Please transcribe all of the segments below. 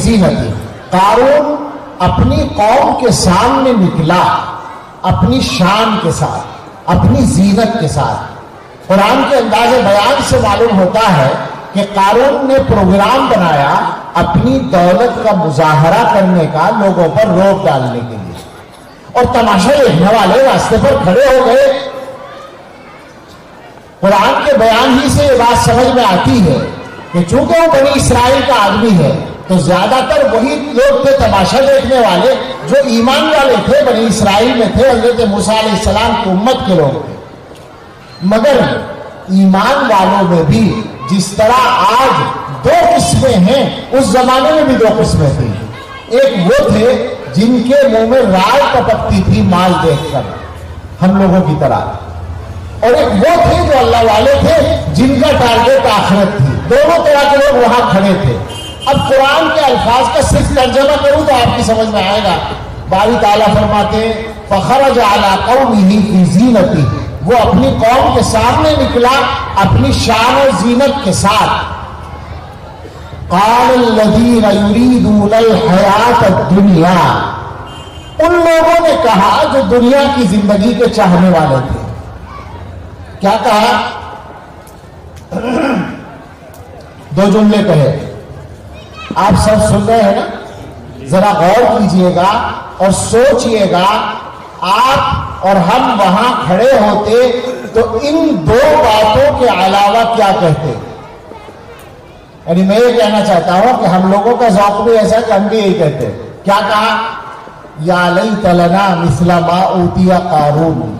زینتی، قارون اپنی قوم کے سامنے نکلا اپنی شان کے ساتھ، اپنی زینت کے ساتھ۔ قرآن کے انداز بیان سے معلوم ہوتا ہے کہ قارون نے پروگرام بنایا اپنی دولت کا مظاہرہ کرنے کا، لوگوں پر روک ڈالنے کے لیے، اور تماشا دیکھنے والے راستے پر کھڑے ہو گئے۔ قرآن کے بیان ہی سے یہ بات سمجھ میں آتی ہے کہ چونکہ وہ بنی اسرائیل کا آدمی ہے تو زیادہ تر وہی لوگ تھے تماشا دیکھنے والے جو ایمان والے تھے، بنی اسرائیل میں تھے، حضرت موسیٰ علیہ السلام کی امت کے لوگ تھے۔ مگر ایمان والوں میں بھی جس طرح آج دو قسمیں ہیں، اس زمانے میں بھی دو قسمیں تھیں۔ ایک وہ تھے جن کے منہ میں رائے ٹپکتی تھی مال دیکھ کر، ہم لوگوں کی طرح، اور ایک وہ تھے جو اللہ والے تھے جن کا ٹارگیٹ آخرت تھی۔ دونوں طرح کے لوگ وہاں کھڑے تھے۔ اب قرآن کے الفاظ کا صرف ترجمہ کروں تو آپ کی سمجھ میں آئے گا۔ باری تعالیٰ فرماتے ہیں فخرج علی قومہ فی زینتہ، وہ اپنی قوم کے سامنے نکلا اپنی شان و زینت کے ساتھ۔ قال الذین یریدون الحیاۃ الدنیا، ان لوگوں نے کہا جو دنیا کی زندگی کے چاہنے والے تھے۔ کیا کہا؟ دو جملے کہے، آپ سب سن رہے ہیں نا؟ ذرا غور کیجئے گا اور سوچئے گا، آپ اور ہم وہاں کھڑے ہوتے تو ان دو باتوں کے علاوہ کیا کہتے؟ یعنی میں یہ کہنا چاہتا ہوں کہ ہم لوگوں کا ذوق بھی ایسا کہ ہم بھی یہی کہتے ہیں۔ کیا کہا؟ یا لیت لنا مثل ما اوتی قارون،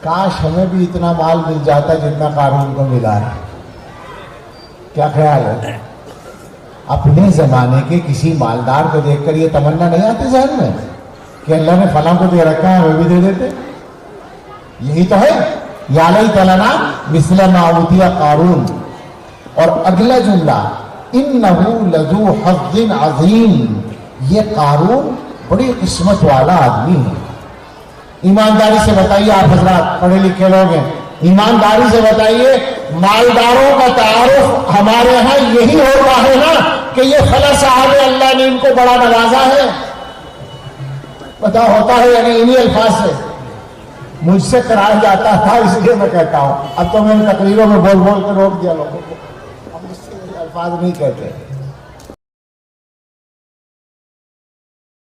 کاش ہمیں بھی اتنا مال مل جاتا جتنا قارون کو ملا ہے۔ کیا خیال ہے؟ اپنے زمانے کے کسی مالدار کو دیکھ کر یہ تمنا نہیں آتی ذہن میں کہ اللہ نے فلاں کو دے رکھا ہے وہ بھی دے دیتے؟ یہی تو ہے، یا لیت لنا مثل ما اوتی قارون۔ اور اگلا جملہ انہ لذو حظ عظیم، یہ قارون بڑی قسمت والا آدمی ہے۔ ایمانداری سے بتائیے، آپ حضرات پڑھے لکھے لوگ ہیں، ایمانداری سے بتائیے، مالداروں کا تعارف ہمارے ہاں یہی ہوتا ہے نا کہ یہ فلاں صاحب اللہ نے ان کو بڑا نوازا ہے؟ پتا ہوتا ہے یعنی انہی الفاظ سے مجھ سے کرایا جاتا تھا، اس لیے میں کہتا ہوں۔ اب تو میں تقریروں میں بول بول کے روک دیا لوگوں کو، ہم اس سے الفاظ نہیں کہتے۔